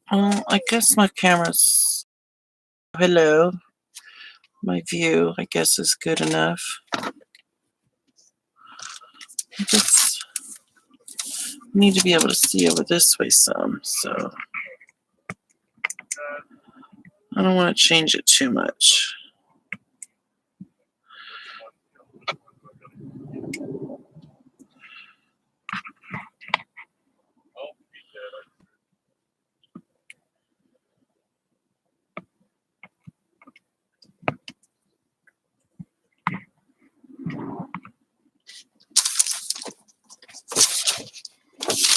I guess my camera's... Hello. My view, I guess, is good enough. I just need to be able to see over this way some, so I don't want to change it too much.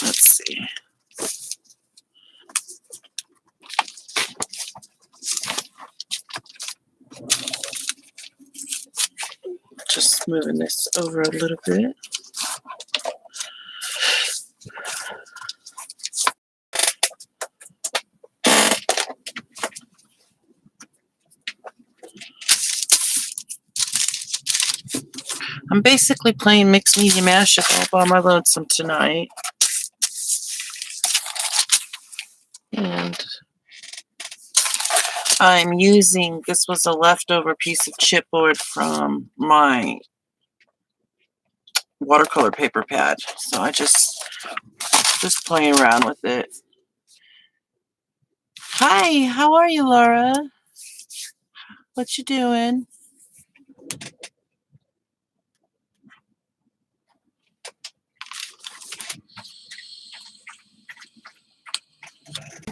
Let's see. Just moving this over a little bit. I'm basically playing mixed media mashup all by my lonesome tonight. And I'm using, this was a leftover piece of chipboard from my watercolor paper pad. So I just playing around with it. Hi, how are you, Laura? What you doing?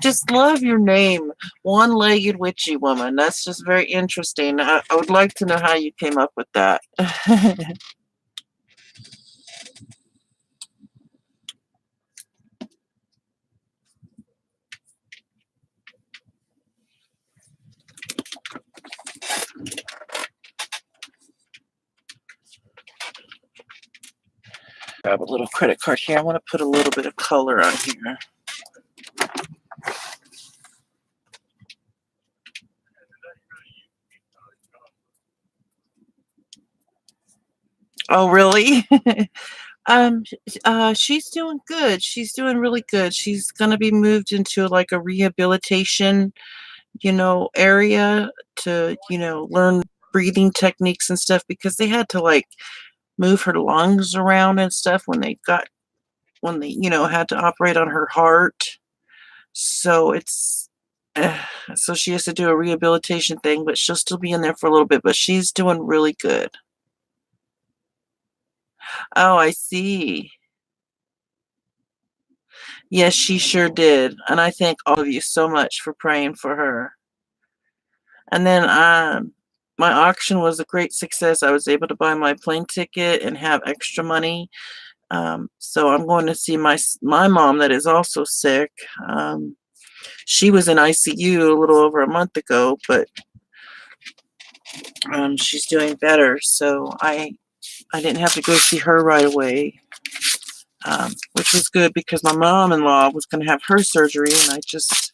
Just love your name, One-Legged Witchy Woman. That's just very interesting. I would like to know how you came up with that. Grab a little credit card here. I want to put a little bit of color on here. Oh, really? She's doing good. She's doing really good. She's gonna be moved into like a rehabilitation, area to, learn breathing techniques and stuff because they had to like move her lungs around and stuff when they, had to operate on her heart. So it's, so she has to do a rehabilitation thing, but she'll still be in there for a little bit, but she's doing really good. Oh, I see. Yes, she sure did. And I thank all of you so much for praying for her. And then my auction was a great success. I was able to buy my plane ticket and have extra money. So I'm going to see my mom that is also sick. She was in ICU a little over a month ago, but she's doing better. So I didn't have to go see her right away. Which was good because my mom-in-law was going to have her surgery, and I just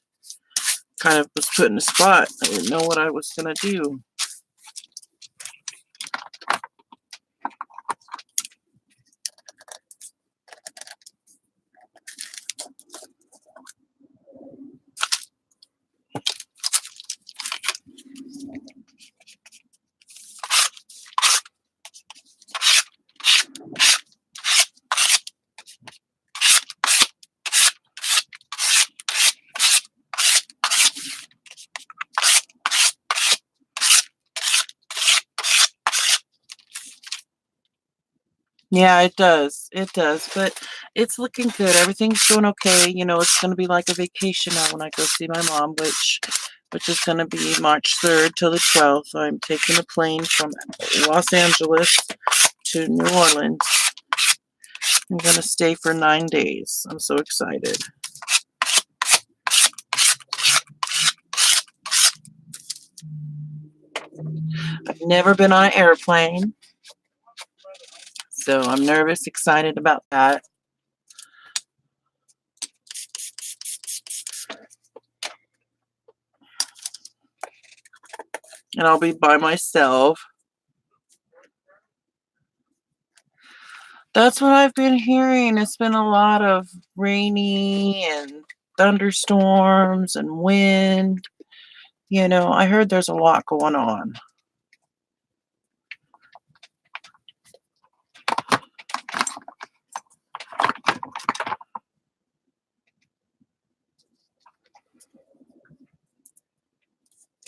kind of was put in a spot. I didn't know what I was going to do. Yeah, it does. It does. But it's looking good. Everything's going okay. It's going to be like a vacation now when I go see my mom, which is going to be March 3rd till the 12th. I'm taking a plane from Los Angeles to New Orleans. I'm going to stay for 9 days. I'm so excited. I've never been on an airplane, so I'm nervous, excited about that. And I'll be by myself. That's what I've been hearing. It's been a lot of rainy and thunderstorms and wind. I heard there's a lot going on.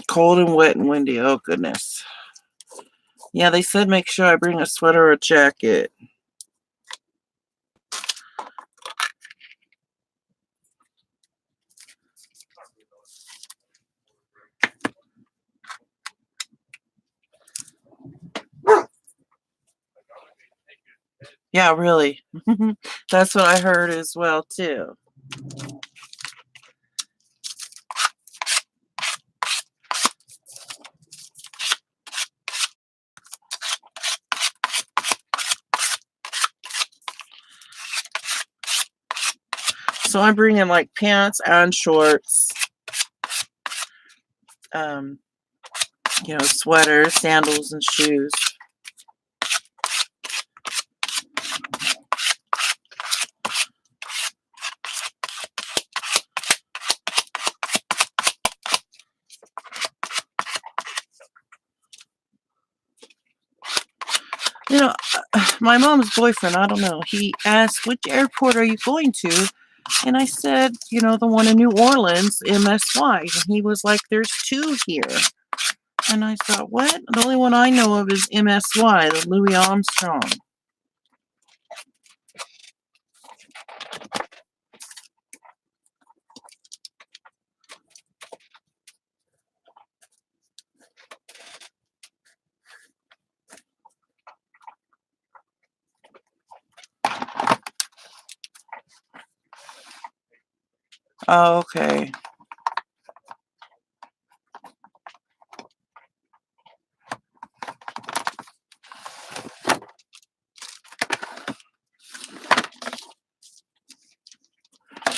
Cold and wet and windy. Oh, goodness. Yeah, they said make sure I bring a sweater or a jacket. Yeah, really. That's what I heard as well, too. So I'm bringing like pants and shorts, um, sweaters, sandals, and shoes. My mom's boyfriend, I don't know, he asked, which airport are you going to? And I said, the one in New Orleans, MSY. And he was like, there's two here. And I thought, what? The only one I know of is MSY, the Louis Armstrong. Oh, okay.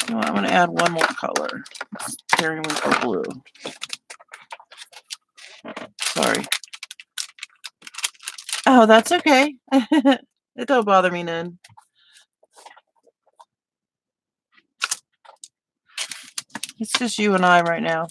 I'm going to add one more color. It's periwinkle blue. Sorry. Oh, that's okay. It don't bother me none. It's just you and I right now.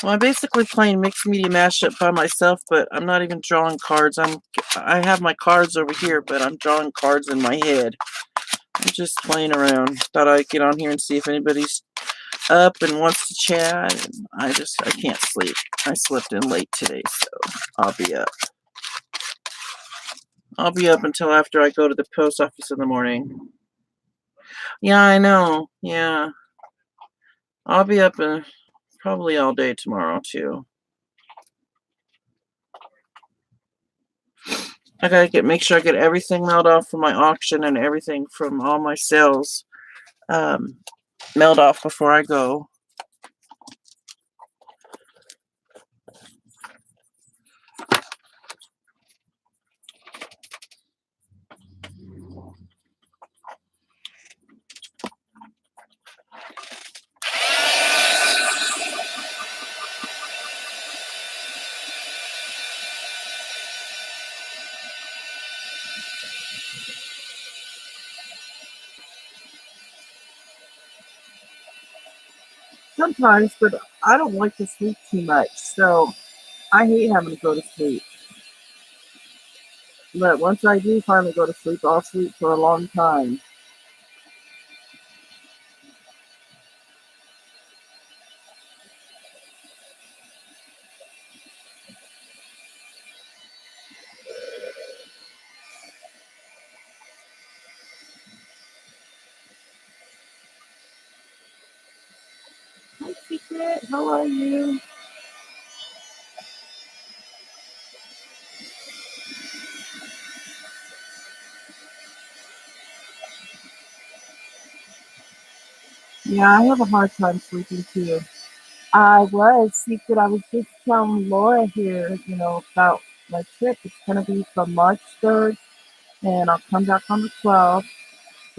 Well, I'm basically playing mixed media mashup by myself, but I'm not even drawing cards. I have my cards over here, but I'm drawing cards in my head. I'm just playing around. Thought I'd get on here and see if anybody's up and wants to chat. And I can't sleep. I slept in late today, so I'll be up. I'll be up until after I go to the post office in the morning. Yeah, I know. Yeah. I'll be up probably all day tomorrow, too. I gotta make sure I get everything mailed off from my auction and everything from all my sales mailed off before I go. Sometimes, but I don't like to sleep too much, so I hate having to go to sleep. But once I do finally go to sleep, I'll sleep for a long time. Hi, Secret. How are you? Yeah, I have a hard time sleeping too. Secret. I was just telling Laura here, about my trip. It's going to be from March 3rd, and I'll come back on the 12th.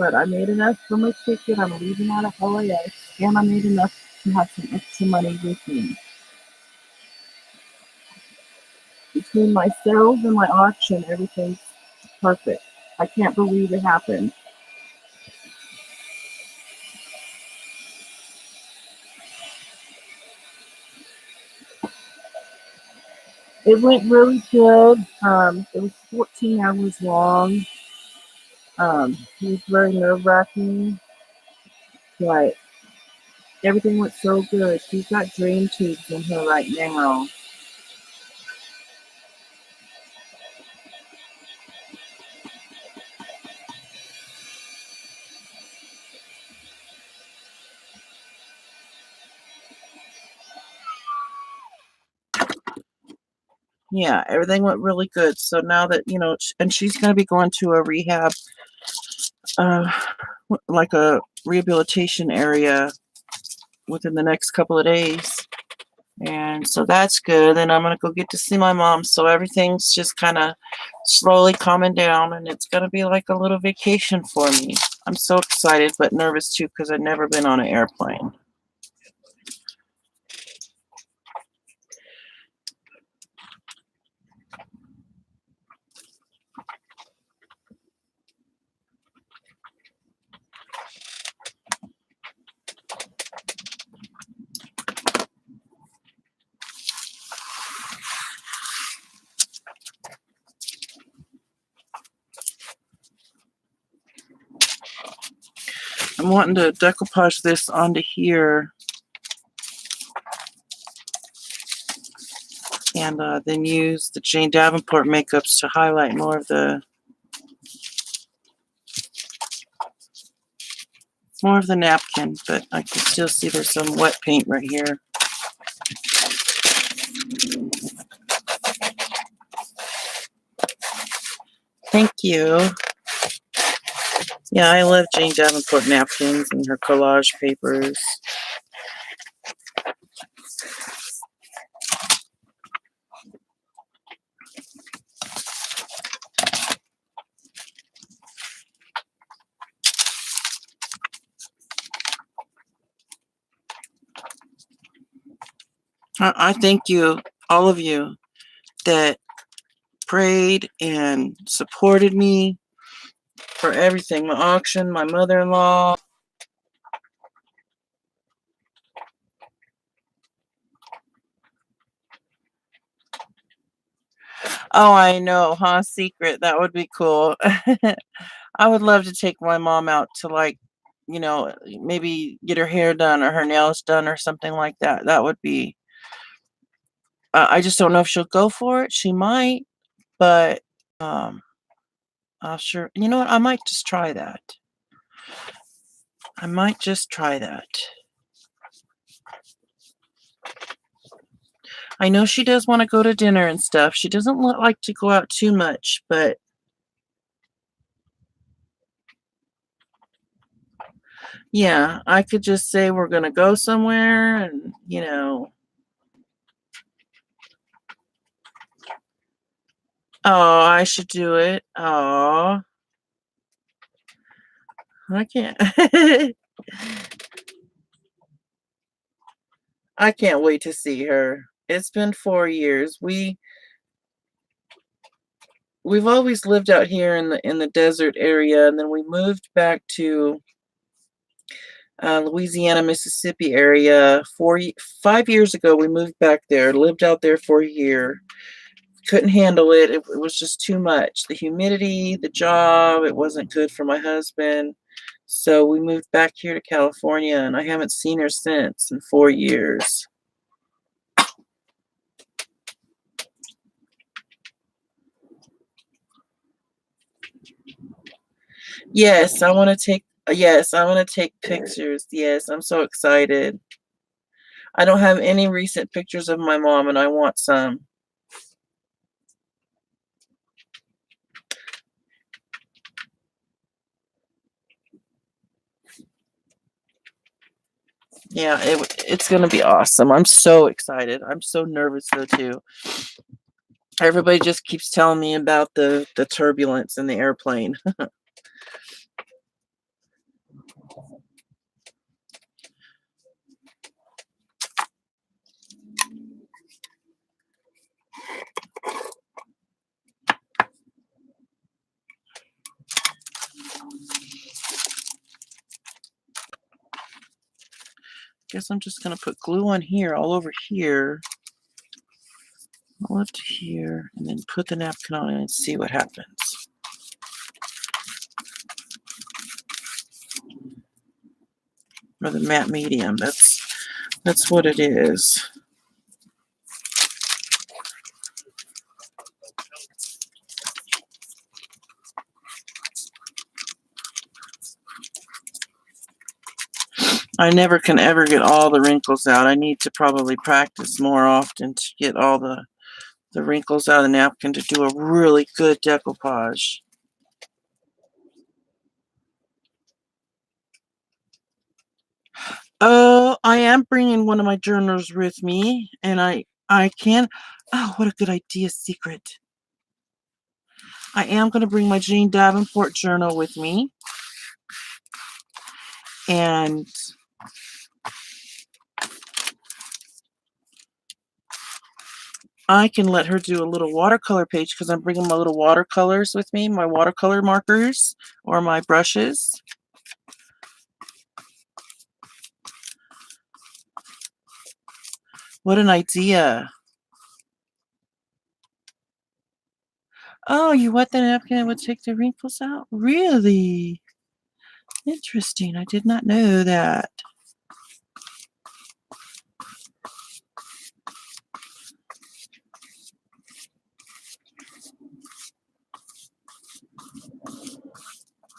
but I made enough for my ticket. I'm leaving out of LAX, and I made enough to have some extra money with me. Between my sales and my auction, everything's perfect. I can't believe it happened. It went really good. It was 14 hours long. It was very nerve-wracking, but everything went so good. She's got drain tubes in her right now. Yeah, everything went really good. So now that, and she's going to be going to a rehab, uh, like a rehabilitation area within the next couple of days. And so that's good. And I'm going to go get to see my mom. So everything's just kind of slowly calming down, and it's going to be like a little vacation for me. I'm so excited, but nervous too, because I've never been on an airplane. I'm wanting to decoupage this onto here, and then use the Jane Davenport makeups to highlight more of the napkin, but I can still see there's some wet paint right here. Thank you. Yeah, I love Jane Davenport napkins and her collage papers. I thank you, all of you, that prayed and supported me for everything. My auction, my mother-in-law. Oh, I know, huh? Secret. That would be cool. I would love to take my mom out to, like, maybe get her hair done or her nails done or something like that. That would be, I just don't know if she'll go for it. She might, but I'll sure, you know what? I might just try that. I might just try that. I know she does want to go to dinner and stuff. She doesn't like to go out too much, but yeah, I could just say we're going to go somewhere and, oh, I should do it. Oh, I can't. I can't wait to see her. It's been 4 years. We've always lived out here in the desert area, and then we moved back to Louisiana, Mississippi area 5 years ago. We moved back there, lived out there for a year. Couldn't handle it. It was just too much. The humidity, the job, it wasn't good for my husband. So we moved back here to California, and I haven't seen her since in 4 years. Yes, I want to take pictures. Yes, I'm so excited. I don't have any recent pictures of my mom, and I want some. Yeah, it's going to be awesome. I'm so excited. I'm so nervous though too. Everybody just keeps telling me about the turbulence in the airplane. Guess I'm just going to put glue on here, all over here, all up to here, and then put the napkin on it and see what happens. Or the matte medium, that's what it is. I never can ever get all the wrinkles out. I need to probably practice more often to get all the wrinkles out of the napkin to do a really good decoupage. Oh, I am bringing one of my journals with me, and I can. Oh, what a good idea, secret. I am going to bring my Jane Davenport journal with me, and I can let her do a little watercolor page because I'm bringing my little watercolors with me, my watercolor markers or my brushes. What an idea. Oh, you wet the napkin and would take the wrinkles out? Really? Interesting. I did not know that.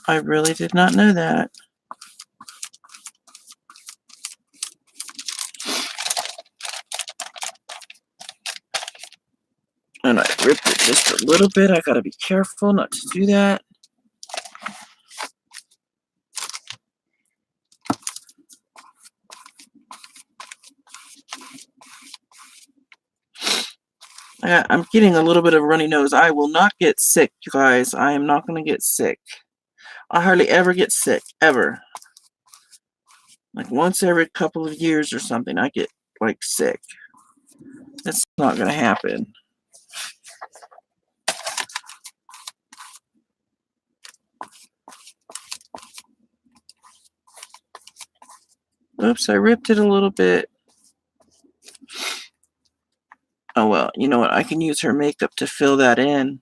I really did not know that. And I ripped it just a little bit. I gotta be careful not to do that. I'm getting a little bit of a runny nose. I will not get sick, you guys. I am not going to get sick. I hardly ever get sick, ever. Like once every couple of years or something, I get like sick. That's not going to happen. Oops, I ripped it a little bit. Oh well, you know what? I can use her makeup to fill that in.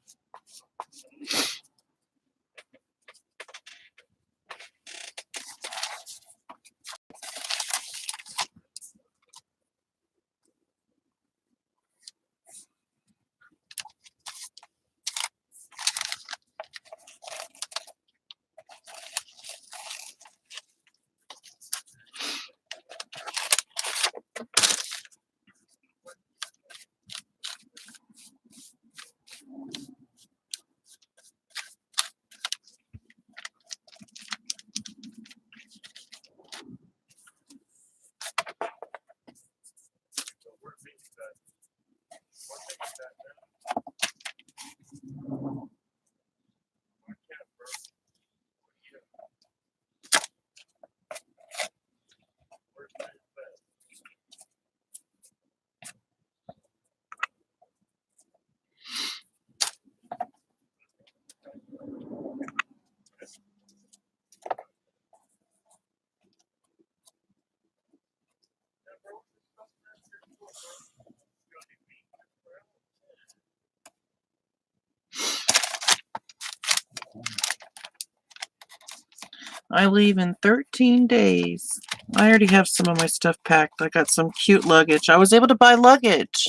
I leave in 13 days. I already have some of my stuff packed. I got some cute luggage. I was able to buy luggage.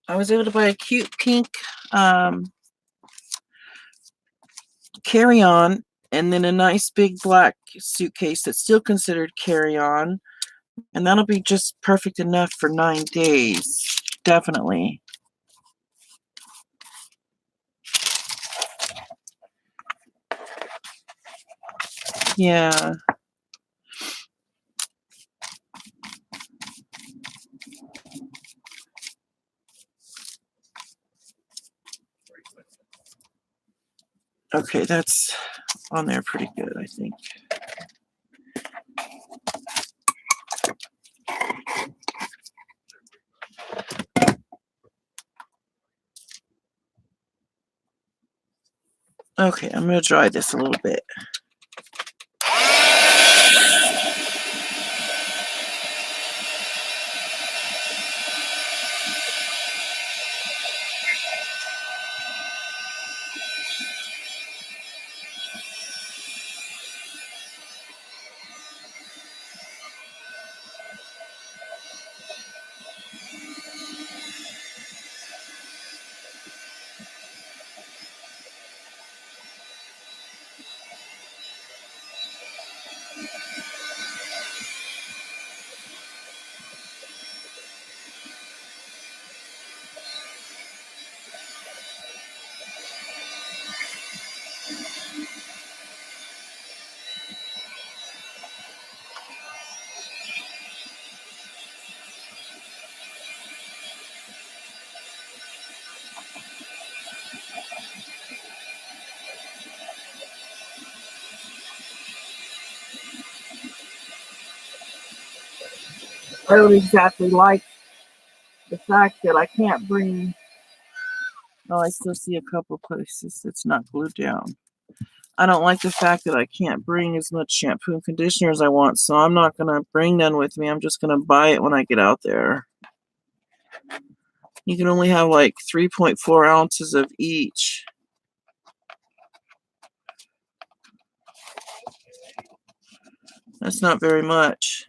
I was able to buy a cute pink carry-on and then a nice big black suitcase that's still considered carry-on. And that'll be just perfect enough for 9 days. Definitely. Yeah. Okay, that's on there pretty good, I think. Okay, I'm going to dry this a little bit. I don't exactly like the fact that I can't bring. Oh, I still see a couple places it's not glued down. I don't like the fact that I can't bring as much shampoo and conditioner as I want, so I'm not going to bring none with me. I'm just going to buy it when I get out there. You can only have like 3.4 ounces of each. That's not very much.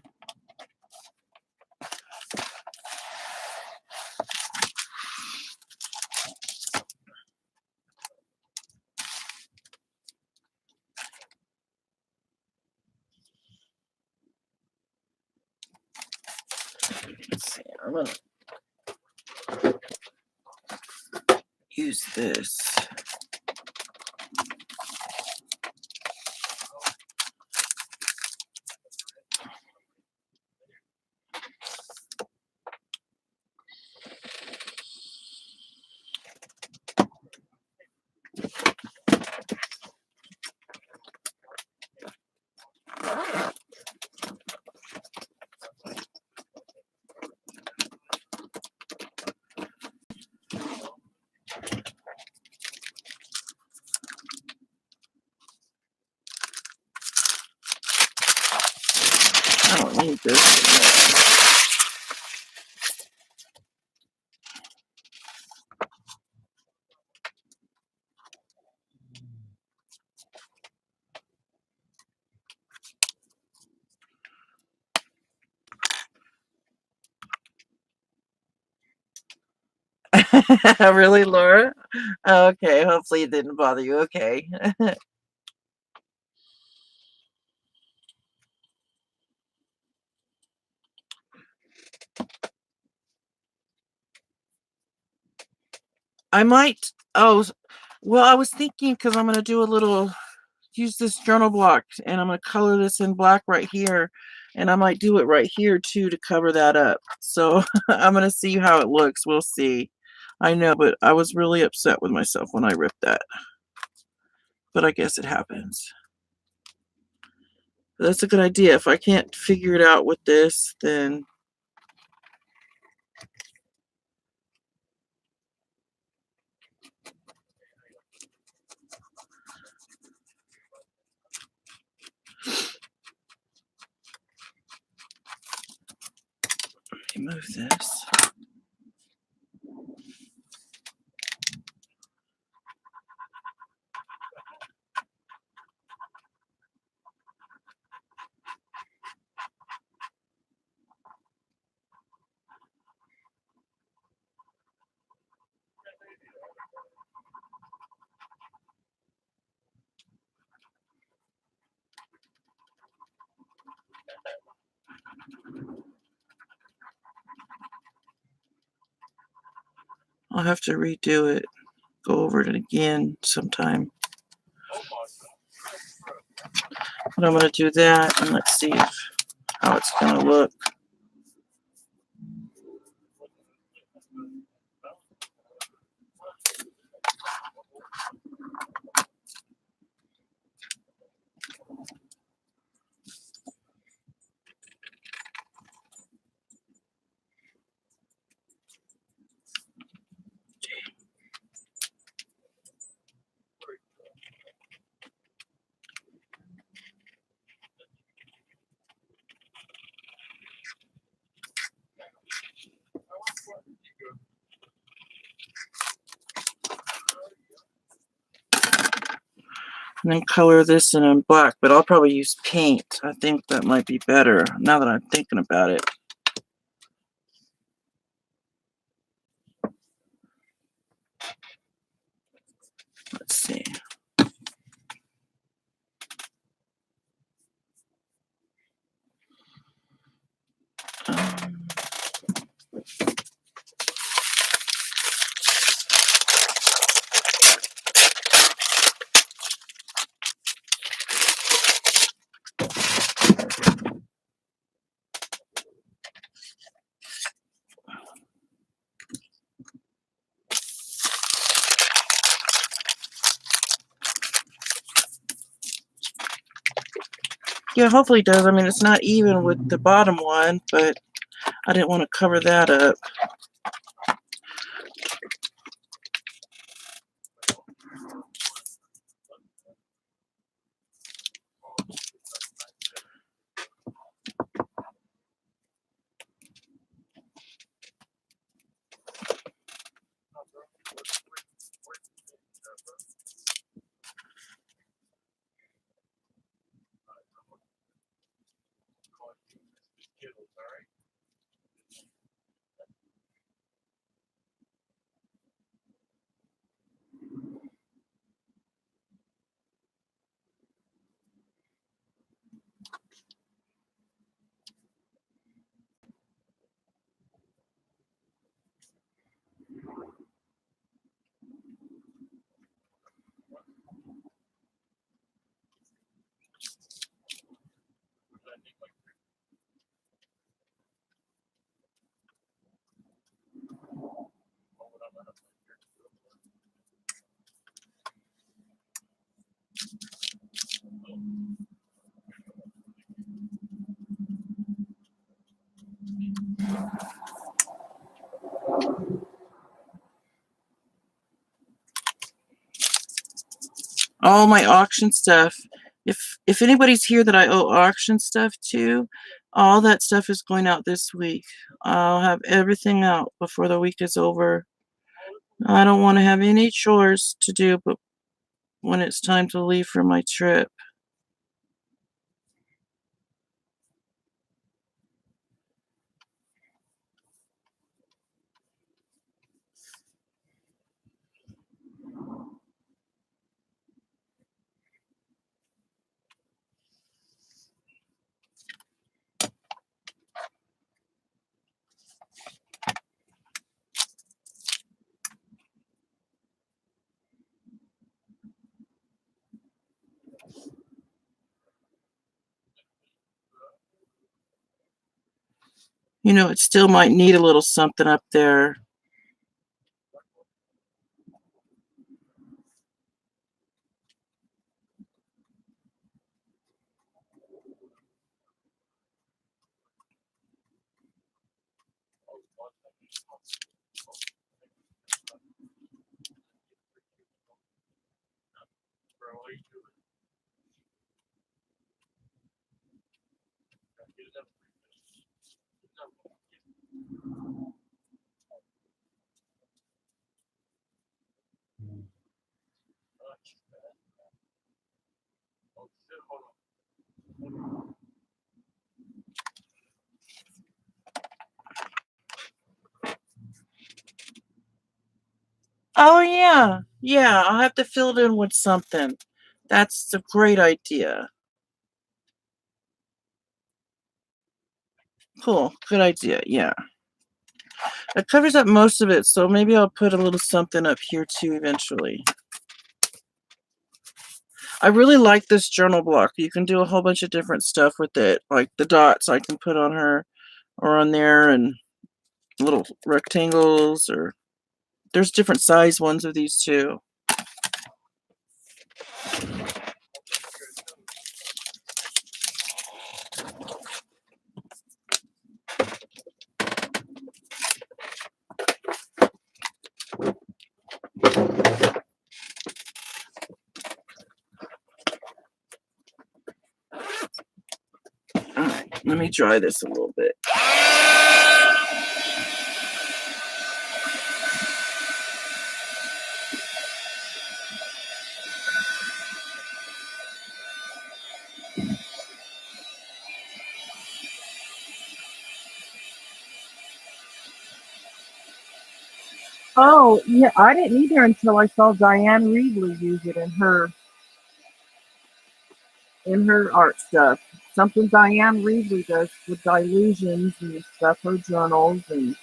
Let's see, I'm going to use this. I don't need this. Really, Laura? Okay, hopefully it didn't bother you. Okay. I might, well, I was thinking because I'm going to do a little, use this journal block and I'm going to color this in black right here. And I might do it right here too to cover that up. So I'm going to see how it looks. We'll see. I know, but I was really upset with myself when I ripped that. But I guess it happens. But that's a good idea. If I can't figure it out with this, then move this. I'll have to redo it, go over it again sometime. But I'm going to do that, and let's see how it's going to look. And then color this in black, but I'll probably use paint. I think that might be better now that I'm thinking about it. Let's see. Um, yeah, hopefully it does. I mean, it's not even with the bottom one, but I didn't want to cover that up. All my auction stuff. If anybody's here that I owe auction stuff to, all that stuff is going out this week. I'll have everything out before the week is over. I don't want to have any chores to do, but when it's time to leave for my trip. You know, it still might need a little something up there. Oh, yeah. Yeah, I'll have to fill it in with something. That's a great idea. Cool. Good idea. Yeah. It covers up most of it, so maybe I'll put a little something up here too eventually. I really like this journal block. You can do a whole bunch of different stuff with it, like the dots I can put on her or on there, and little rectangles, or there's different size ones of these too. All right, let me dry this a little bit. Oh, yeah, I didn't either until I saw Diane Reedley use it in her art stuff. Something Diane Reedley does with Dilutions and stuff, her journals, and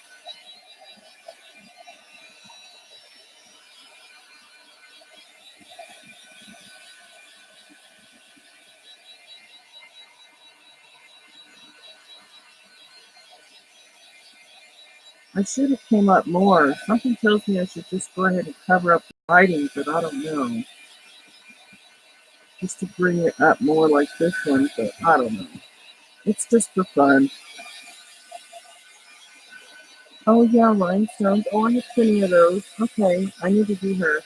I should have came up more. Something tells me I should just go ahead and cover up the writing, but I don't know. Just to bring it up more like this one, but I don't know. It's just for fun. Oh yeah, rhinestones. Oh, I have plenty of those. Okay, I need to do her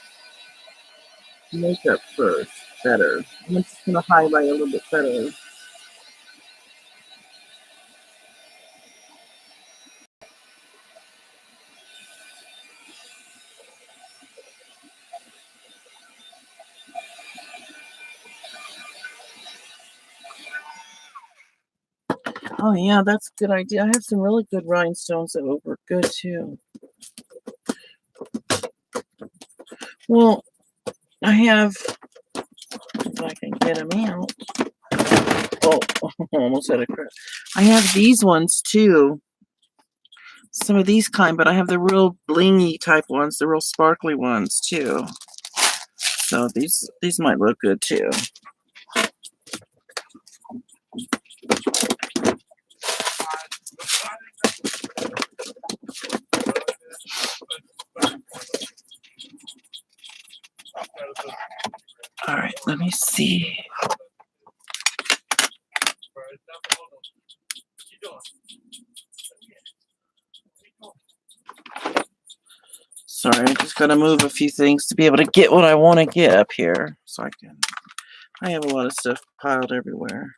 makeup first. Better. I'm just gonna highlight a little bit better. Oh yeah, that's a good idea. I have some really good rhinestones that would work good too. Well, I have, if I can get them out. Oh, almost had a crack. I have these ones too. Some of these kind, but I have the real blingy type ones, the real sparkly ones too. So these might look good too. All right, let me see. Sorry, I just gotta move a few things to be able to get what I want to get up here. So I have a lot of stuff piled everywhere.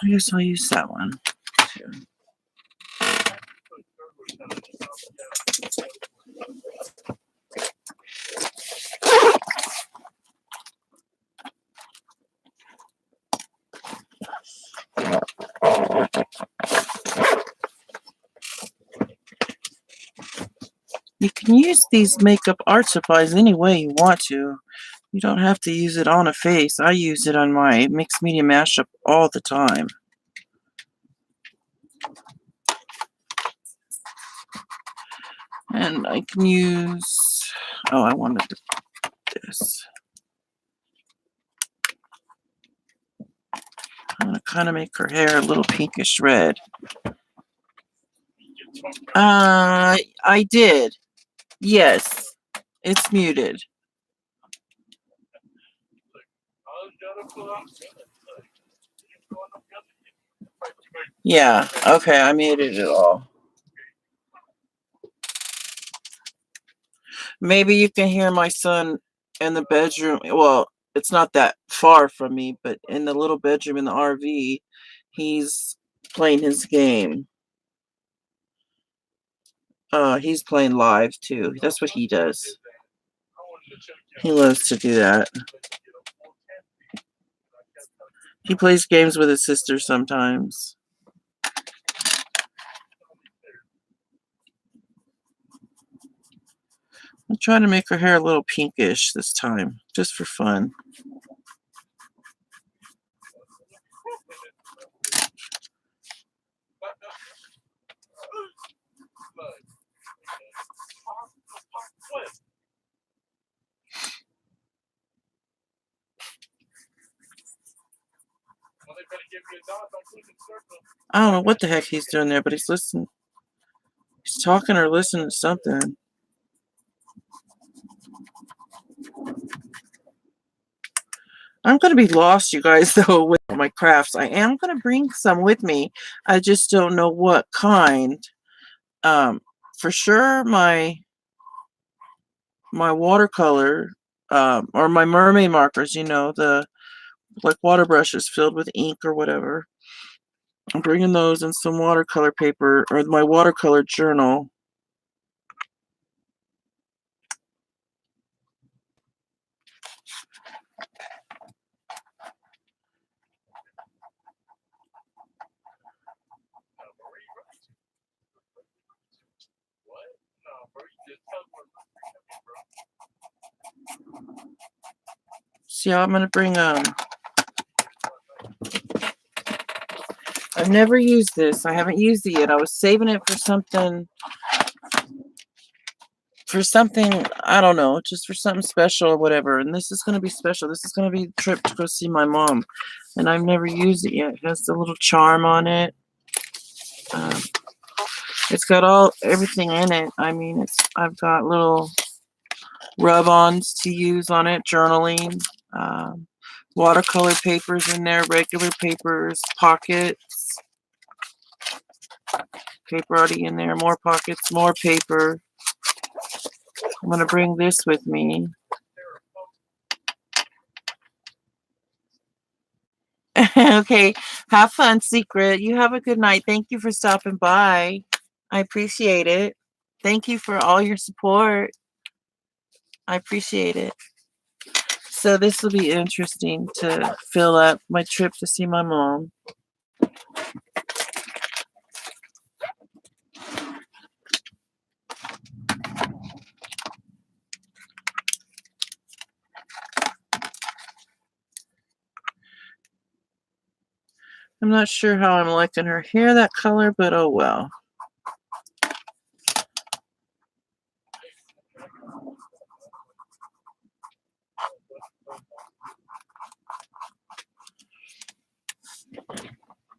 I guess I'll use that one too. You can use these makeup art supplies any way you want to. You don't have to use it on a face. I use it on my mixed media mashup all the time. And I can use, oh, I wanted this. I'm going to kind of make her hair a little pinkish red. I did. Yes, it's muted. Yeah, okay, I muted it all. Maybe you can hear my son in the bedroom. Well, it's not that far from me, but in the little bedroom in the RV, he's playing his game. He's playing live too. That's what he does. He loves to do that. He plays games with his sister sometimes. I'm trying to make her hair a little pinkish this time, just for fun. I don't know what the heck he's doing there, but he's listening. He's talking or listening to something. I'm going to be lost, you guys, though, with my crafts. I am going to bring some with me. I just don't know what kind. For sure, my watercolor, or my mermaid markers, you know, the like water brushes filled with ink or whatever. I'm bringing those and some watercolor paper, or my watercolor journal. See, I'm going to bring, I've never used this. I haven't used it yet. I was saving it for something for something, I don't know, just for something special or whatever. And this is going to be special. This is going to be a trip to go see my mom. And I've never used it yet. It has the little charm on it. Um, it's got everything in it. I mean, I've got little rub-ons to use on it, journaling, watercolor papers in there, regular papers, pockets, paper already in there, more pockets, more paper. I'm going to bring this with me. Okay, have fun, Secret. You have a good night. Thank you for stopping by. I appreciate it. Thank you for all your support. I appreciate it. So this will be interesting to fill up my trip to see my mom. I'm not sure how I'm liking her hair that color, but oh well.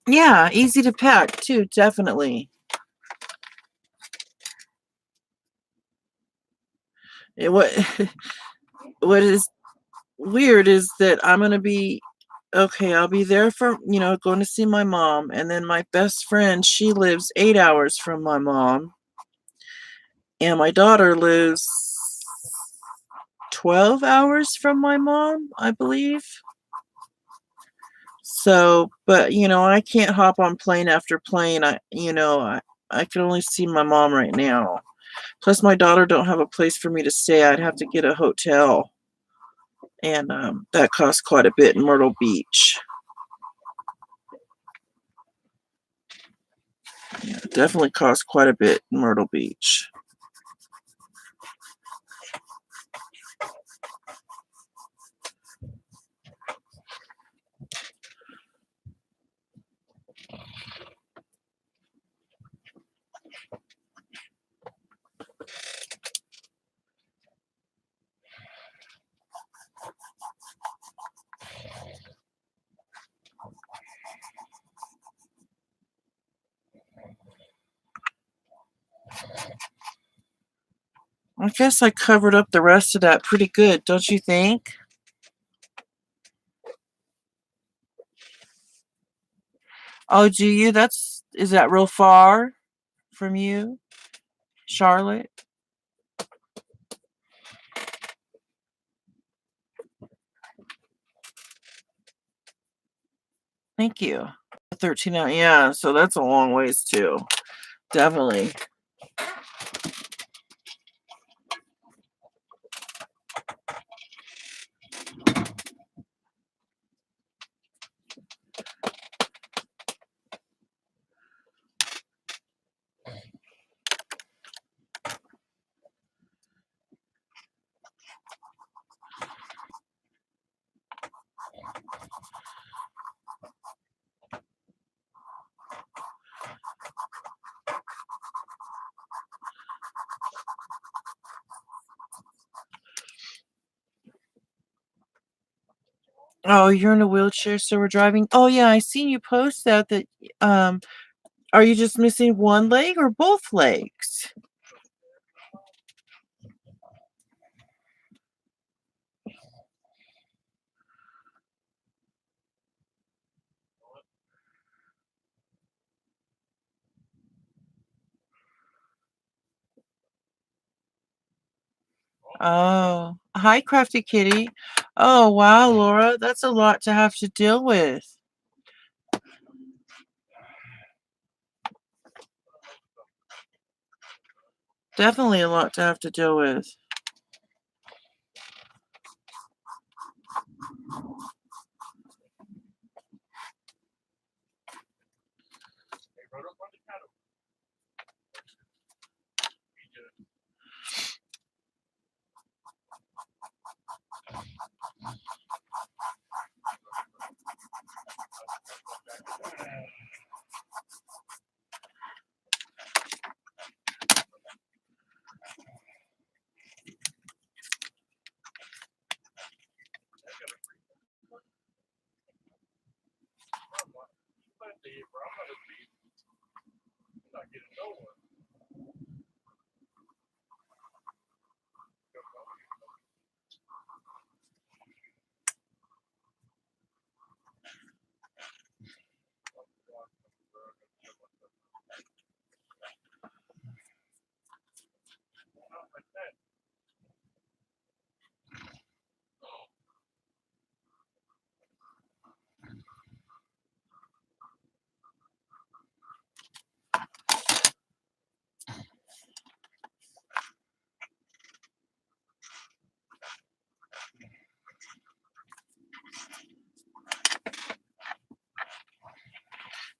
Yeah, easy to pack too, definitely. What what is weird is that I'm gonna be okay, I'll be there for, going to see my mom, and then my best friend, she lives 8 hours from my mom, and my daughter lives 12 hours from my mom, I believe. So, but I can't hop on plane after plane. I can only see my mom right now. Plus, my daughter don't have a place for me to stay. I'd have to get a hotel, and that costs quite a bit in Myrtle Beach. Yeah, it definitely costs quite a bit in Myrtle Beach. I guess I covered up the rest of that pretty good, don't you think? Oh, do you? Is that real far from you, Charlotte? Thank you. 13 out, yeah, so that's a long ways too. Definitely. Oh, you're in a wheelchair, so we're driving. Oh yeah, I seen you post that um are you just missing one leg or both legs? Oh, hi, Crafty Kitty. Oh, wow, Laura, that's a lot to have to deal with. Definitely a lot to have to deal with.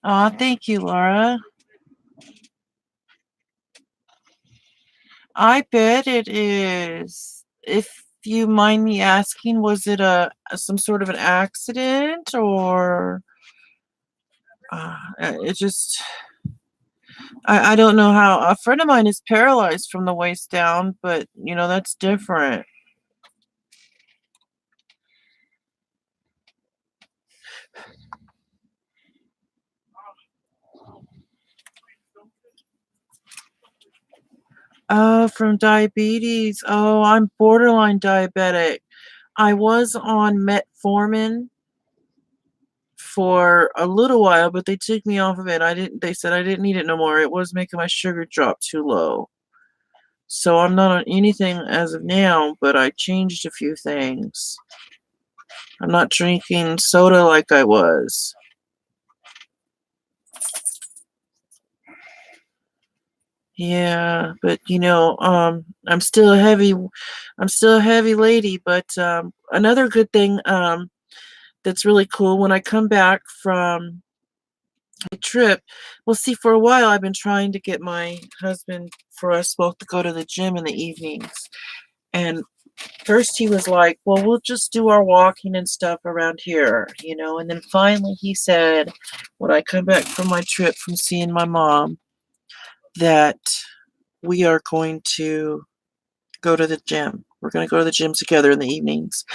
Oh, thank you, Laura. I bet it is. If you mind me asking, was it some sort of an accident or it just I don't know how a friend of mine is paralyzed from the waist down, but that's different. Oh, from diabetes. Oh, I'm borderline diabetic. I was on metformin for a little while, but they took me off of it. They said I didn't need it no more. It was making my sugar drop too low. So I'm not on anything as of now, but I changed a few things. I'm not drinking soda like I was. Yeah, but I'm still a heavy lady, but another good thing that's really cool when I come back from a trip, well, see, for a while I've been trying to get my husband for us both to go to the gym in the evenings. And first he was like, well, we'll just do our walking and stuff around here, and then finally he said, when I come back from my trip from seeing my mom, that we are going to go to the gym. We're going to go to the gym together in the evenings.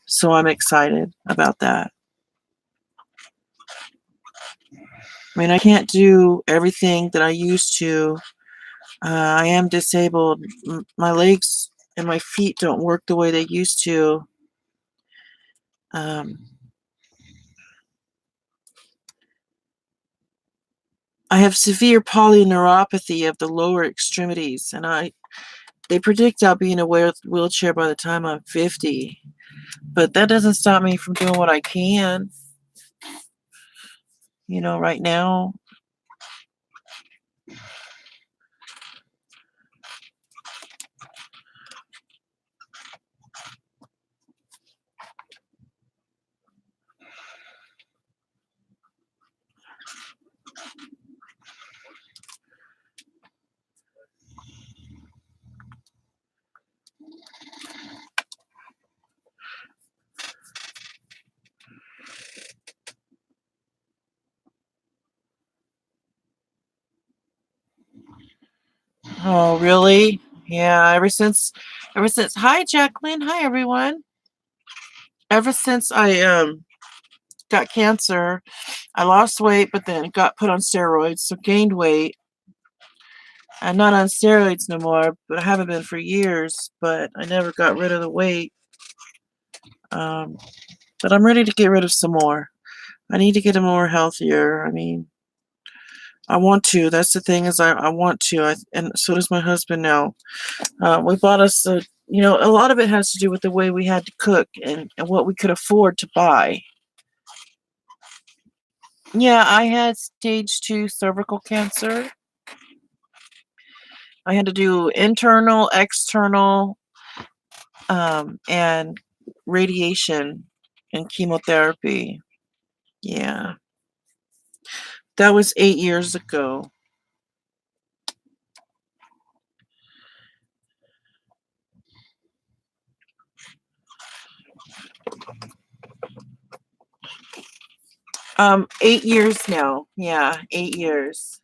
So I'm excited about that. I mean, I can't do everything that I used to. I am disabled. My legs and my feet don't work the way they used to. Um, I have severe polyneuropathy of the lower extremities, and they predict I'll be in a wheelchair by the time I'm 50. But that doesn't stop me from doing what I can, right now. Oh, really? Yeah, ever since hi Jacqueline, hi everyone. Ever since I got cancer, I lost weight but then got put on steroids, so gained weight. I'm not on steroids no more, but I haven't been for years, but I never got rid of the weight. Um, but I'm ready to get rid of some more. I need to get a more healthier. I mean, I want to. That's the thing is I want to. And so does my husband now. We bought us a lot of it has to do with the way we had to cook and what we could afford to buy. Yeah, I had stage 2 cervical cancer. I had to do internal, external, and radiation and chemotherapy. Yeah. That was 8 years ago. 8 years now. Yeah, 8 years.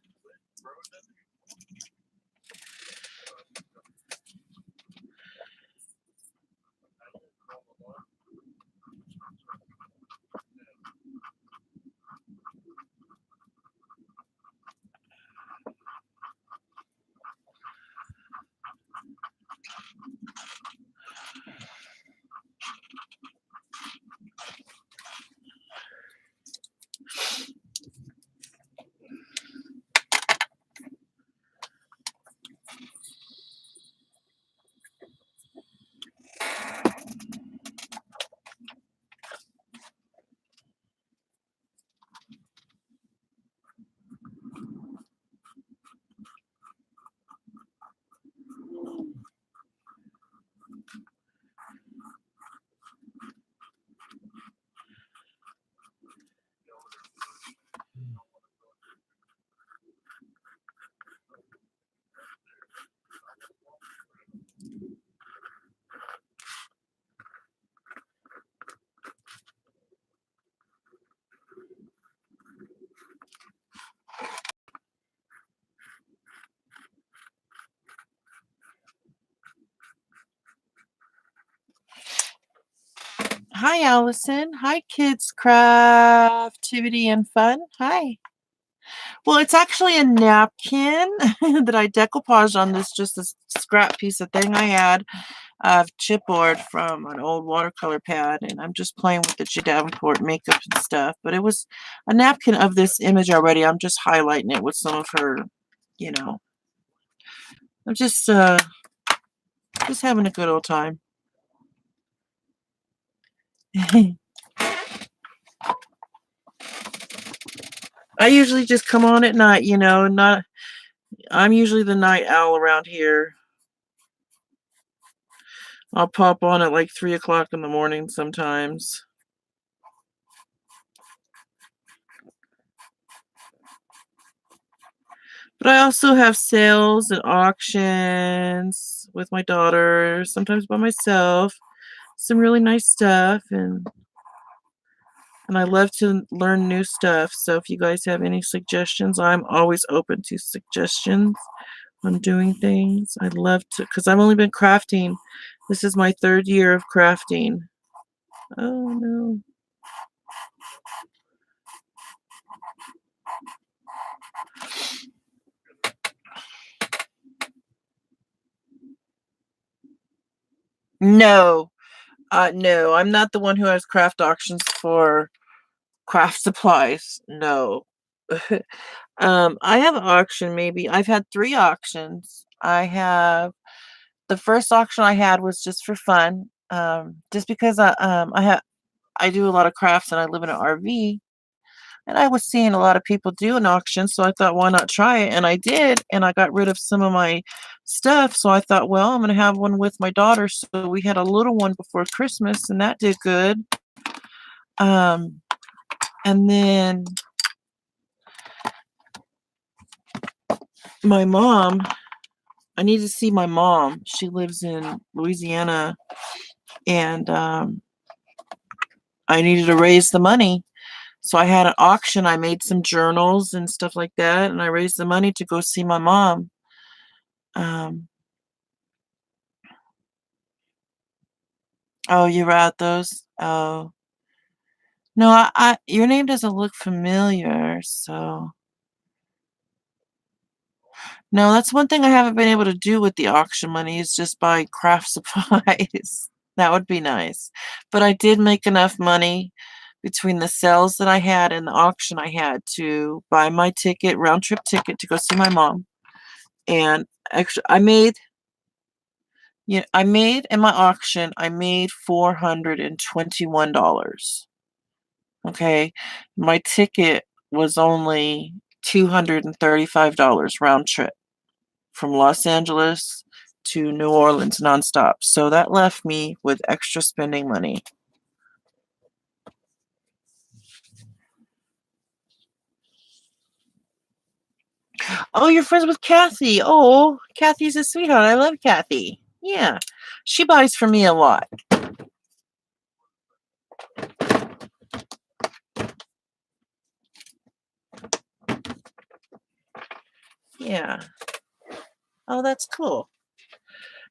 Hi, Allison. Hi, Kids Craftivity and Fun. Hi. Well, it's actually a napkin that I decoupaged on this scrap piece of thing I had of chipboard from an old watercolor pad, and I'm just playing with the J. Davenport makeup and stuff. But it was a napkin of this image already. I'm just highlighting it with some of her, you know. I'm just having a good old time. I usually just come on at night, not I'm usually the night owl around here. I'll pop on at like 3 o'clock in the morning sometimes. But I also have sales and auctions with my daughter, sometimes by myself. Some really nice stuff, and I love to learn new stuff. So if you guys have any suggestions, I'm always open to suggestions on doing things. I'd love to, because I've only been crafting. This is my 3rd year of crafting. Oh no. No. No, I'm not the one who has craft auctions for craft supplies. No. I have an auction maybe. I've had 3 auctions. The first auction I had was just for fun. Just because I do a lot of crafts and I live in an RV, and I was seeing a lot of people do an auction, so I thought, why not try it? And I did, and I got rid of some of my stuff. So I thought, well, I'm gonna have one with my daughter. So we had a little one before Christmas, and that did good. Um, and then my mom, I need to see my mom. She lives in Louisiana, and I needed to raise the money. So I had an auction. I made some journals and stuff like that, and I raised the money to go see my mom. Um, oh, you were at those? Oh. No, your name doesn't look familiar, so no, that's one thing I haven't been able to do with the auction money is just buy craft supplies. That would be nice. But I did make enough money between the sales that I had and the auction I had to buy my ticket, round trip ticket to go see my mom. And actually, I made in my auction, I made $421. Okay. My ticket was only $235 round trip from Los Angeles to New Orleans nonstop. So that left me with extra spending money. Oh, you're friends with Kathy. Oh, Kathy's a sweetheart. I love Kathy. Yeah. She buys for me a lot. Yeah. Oh, that's cool.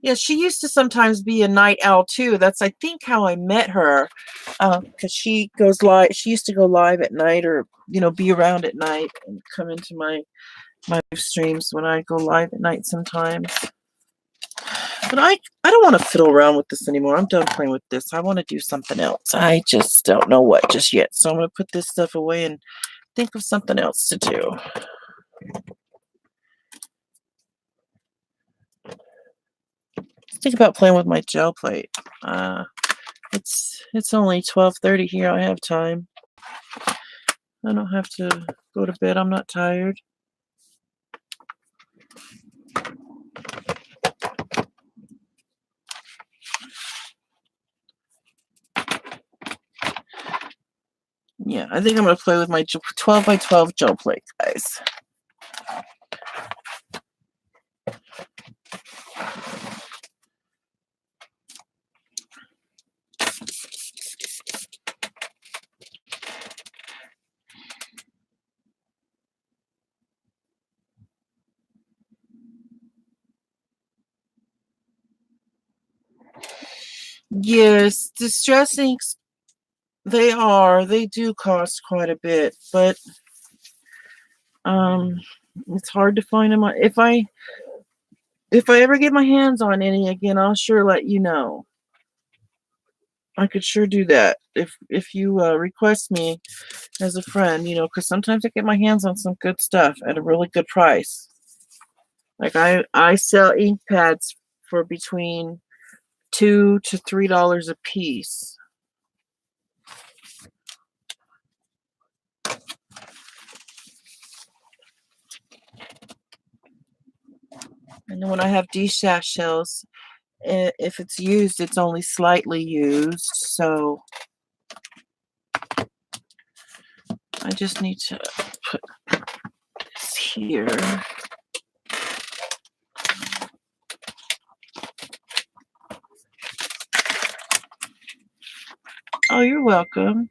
Yeah, she used to sometimes be a night owl too. That's, I think, how I met her. Because she goes live. She used to go live at night, or be around at night and come into my streams when I go live at night sometimes. But I don't want to fiddle around with this anymore. I'm done playing with this. I want to do something else. I just don't know what just yet. So I'm going to put this stuff away and think of something else to do. Think about playing with my gel plate. It's only 12:30 here. I have time. I don't have to go to bed. I'm not tired. Yeah, I think I'm going to play with my 12 by 12 gel plate, guys. Yes, distressing They do cost quite a bit, but um it's hard to find them. If I ever get my hands on any again, I'll sure let you know. I could sure do that if you request me as a friend, because sometimes I get my hands on some good stuff at a really good price. Like I sell ink pads for between $2 to $3 a piece. And then when I have DShash shells, if it's used, it's only slightly used. So I just need to put this here. Oh, you're welcome.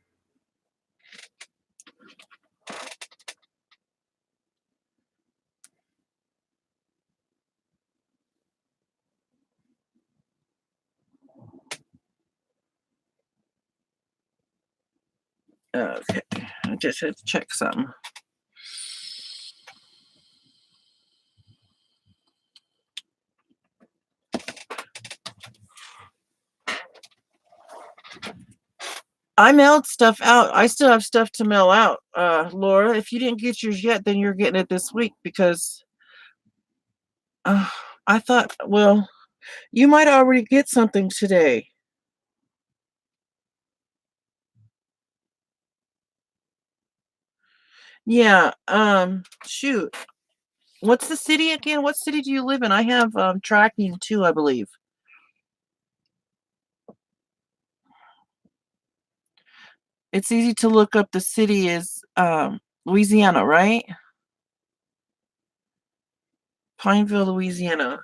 Okay, I just had to check something. I mailed stuff out. I still have stuff to mail out. Laura, if you didn't get yours yet, then you're getting it this week because uh, I thought, well, you might already get something today. Yeah, shoot. What's the city again? What city do you live in? I have tracking too, I believe. It's easy to look up. The city is Louisiana, right? Pineville, Louisiana.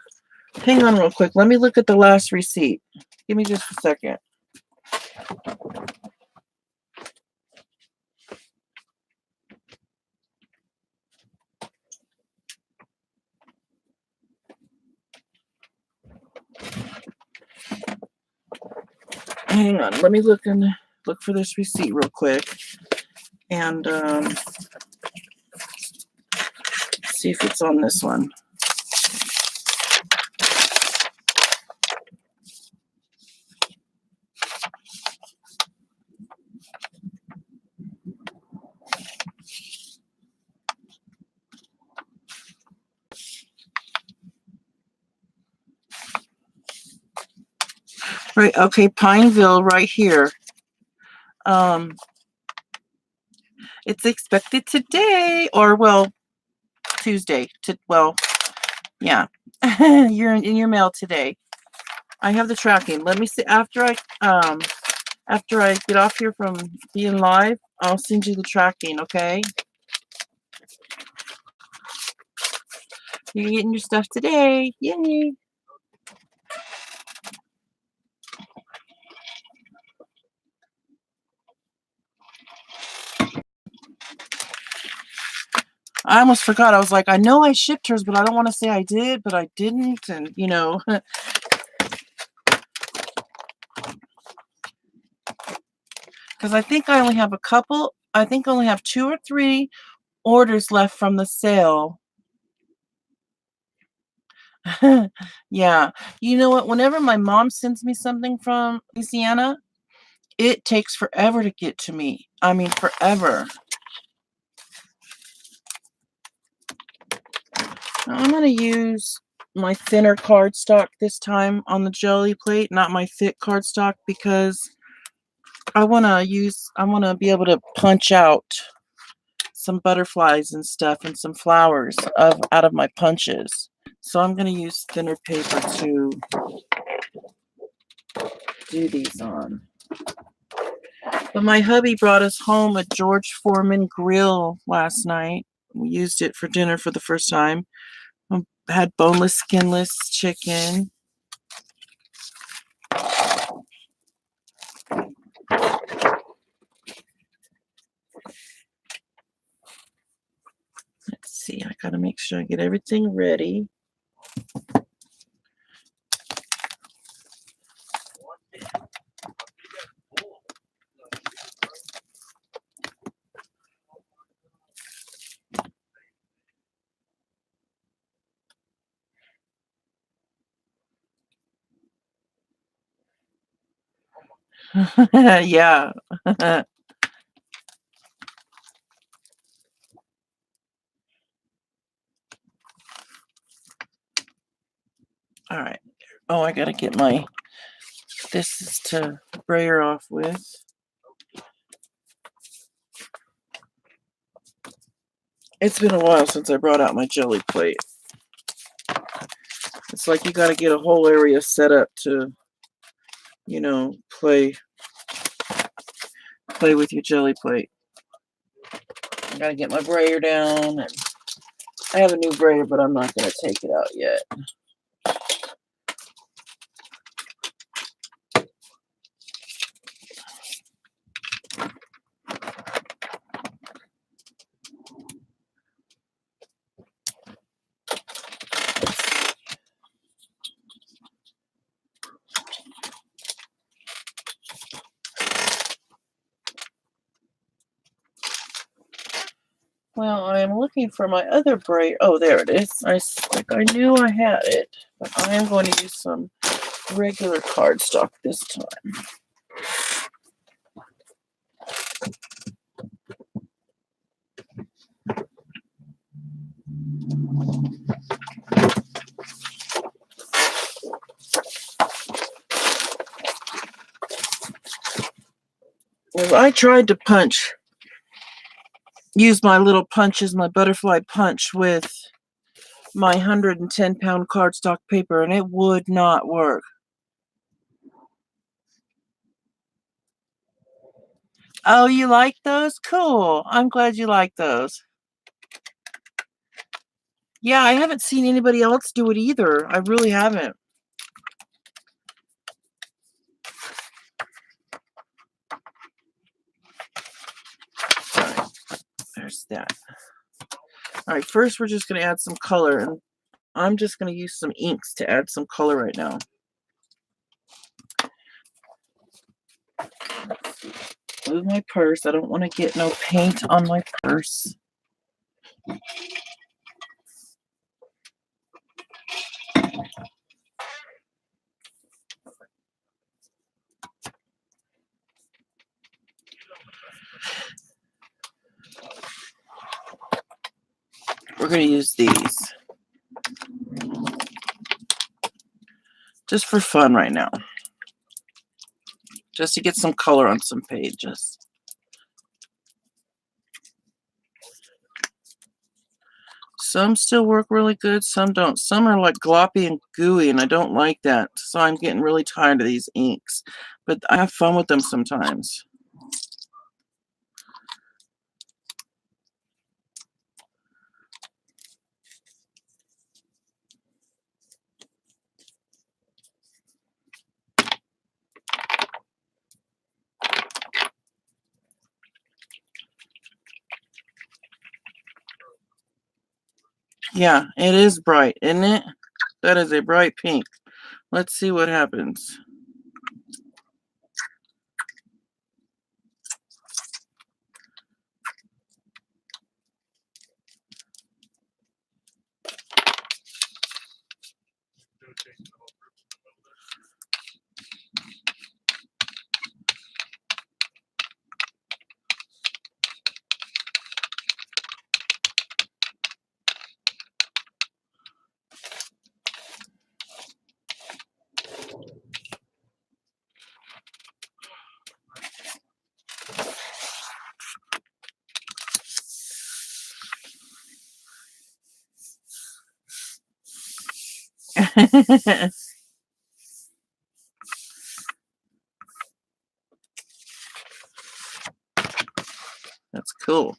Hang on real quick. Let me look at the last receipt. Give me just a second. Hang on. Let me look for this receipt real quick and see if it's on this one. Right, okay, Pineville right here. It's expected today, or well, Tuesday. Yeah. You're in your mail today. I have the tracking. Let me see after I get off here from being live, I'll send you the tracking, okay? You're getting your stuff today. Yay. I almost forgot. I was like, I know I shipped hers, but I don't want to say I did, but I didn't. And, because I think I only have I only have 2 or 3 orders left from the sale. Yeah. You know what? Whenever my mom sends me something from Louisiana, it takes forever to get to me. I mean, forever. I'm going to use my thinner cardstock this time on the jelly plate, not my thick cardstock, because I want to be able to punch out some butterflies and stuff and some flowers out of my punches. So I'm going to use thinner paper to do these on. But my hubby brought us home a George Foreman grill last night. We used it for dinner for the first time. Had boneless, skinless chicken. Let's see, I gotta make sure I get everything ready. Yeah. All right. Oh, I gotta get my, this is to brayer off with. It's been a while since I brought out my jelly plate. It's like you gotta get a whole area set up to, you know, play with your jelly plate. I gotta get my brayer down, and I have a new brayer, but I'm not gonna take it out yet. Well, I am looking for my other brayer. Oh, there it is. I knew I had it, but I am going to use some regular cardstock this time. Well, I tried to use my little punches, my butterfly punch with my 110-pound cardstock paper, and it would not work. Oh, you like those? Cool. I'm glad you like those. Yeah, I haven't seen anybody else do it either. I really haven't. All right, there's that. All right, first we're just going to add some color, and I'm just going to use some inks to add some color right now. Move my purse. I don't want to get no paint on my purse. We're going to use these just for fun right now, just to get some color on some pages. Some still work really good, some don't. Some are like gloppy and gooey, and I don't like that. So I'm getting really tired of these inks. But I have fun with them sometimes. Yeah, it is bright, isn't it? That is a bright pink. Let's see what happens. That's cool.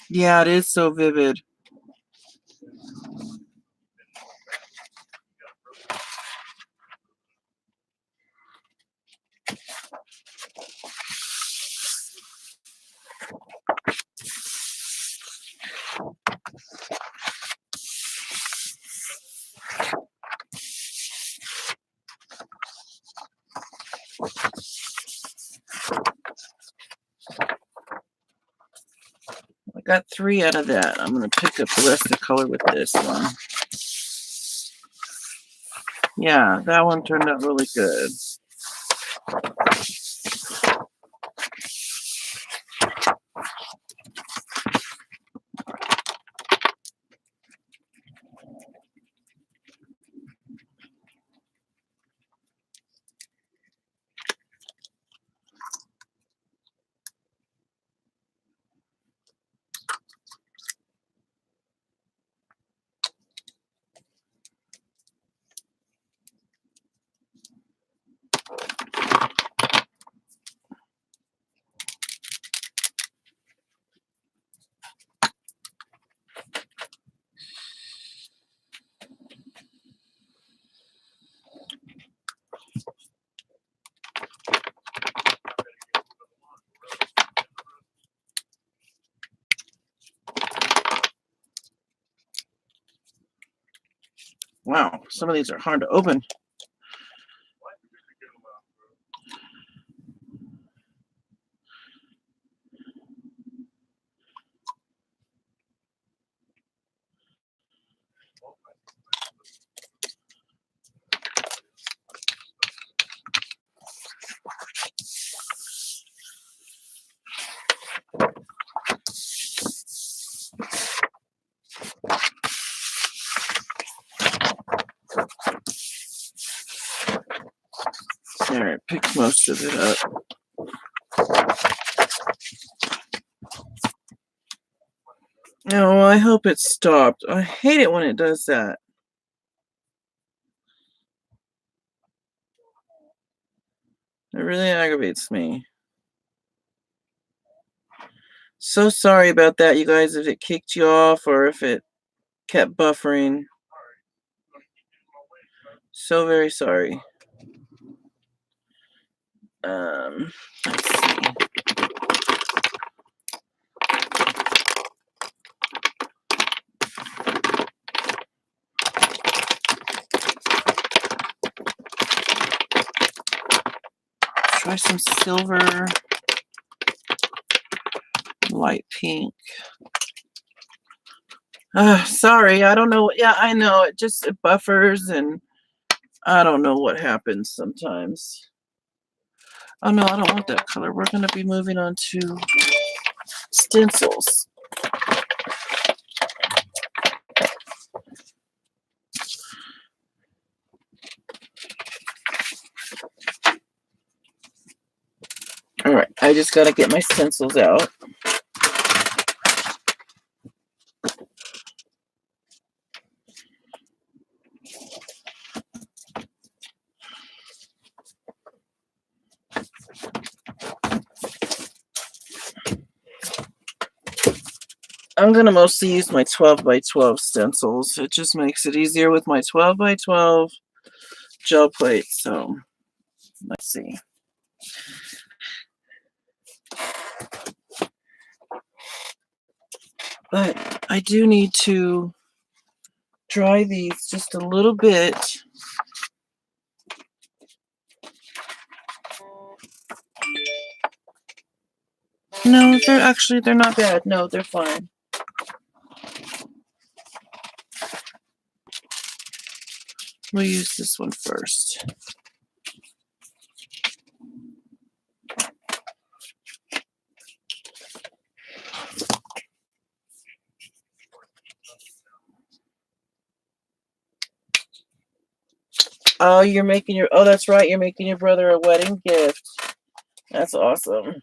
Yeah, it is so vivid. got 3 out of that. I'm going to pick up the rest of the color with this one. Yeah, that one turned out really good. Wow, some of these are hard to open. There, I picked most of it up. Oh, I hope it stopped. I hate it when it does that. It really aggravates me. So sorry about that, you guys, if it kicked you off or if it kept buffering. So very sorry. Let's see. Try some silver, light pink. Sorry, I don't know. Yeah, I know. It buffers and I don't know what happens sometimes. Oh no, I don't want that color. We're going to be moving on to stencils. All right, I just got to get my stencils out. I'm going to mostly use my 12 by 12 stencils. It just makes it easier with my 12 by 12 gel plate. So let's see. But I do need to dry these just a little bit. No, they're not bad. No, they're fine. We'll use this one first. Oh, oh, that's right. You're making your brother a wedding gift. That's awesome.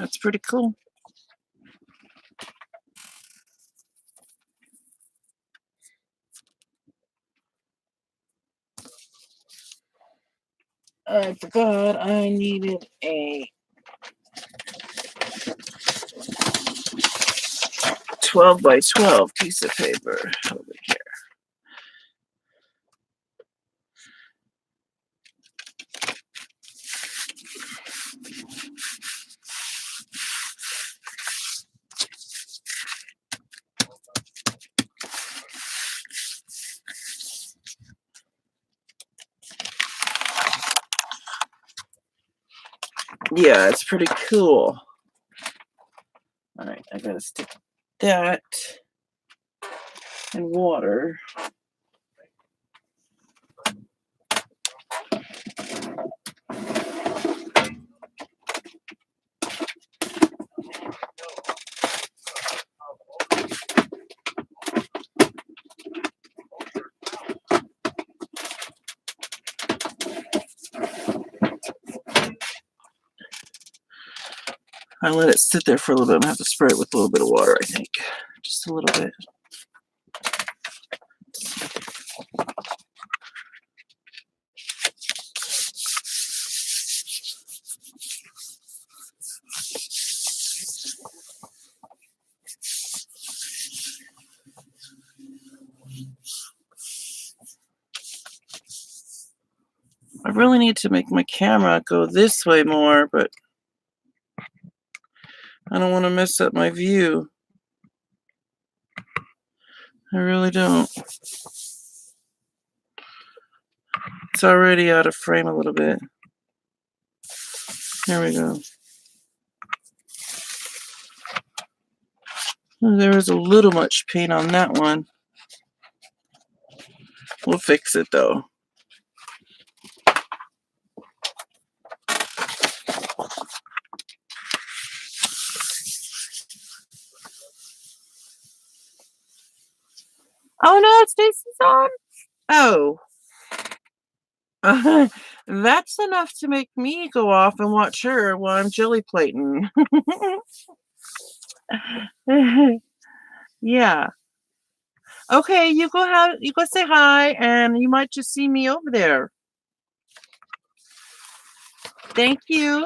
That's pretty cool. I forgot I needed a 12 by 12 piece of paper over here. Yeah, it's pretty cool. All right, I gotta stick that in water. I let it sit there for a little bit. I'm gonna have to spray it with a little bit of water, I think. Just a little bit. I really need to make my camera go this way more, but I don't want to mess up my view. I really don't. It's already out of frame a little bit. There we go. There was a little much paint on that one. We'll fix it though. Oh no, Stacy's on. Oh. That's enough to make me go off and watch her while I'm jelly plating. Yeah. Okay, you go say hi, and you might just see me over there. Thank you.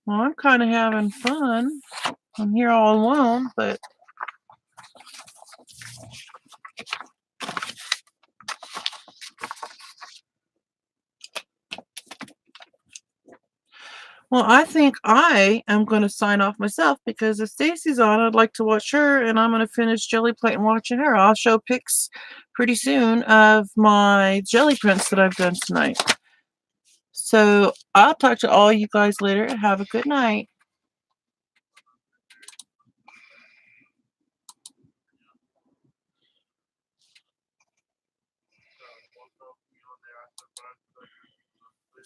Well, I'm kind of having fun. I'm here all alone, but well, I think I am going to sign off myself because if Stacy's on, I'd like to watch her, and I'm going to finish jelly plate and watching her. I'll show pics pretty soon of my jelly prints that I've done tonight. So I'll talk to all you guys later. Have a good night.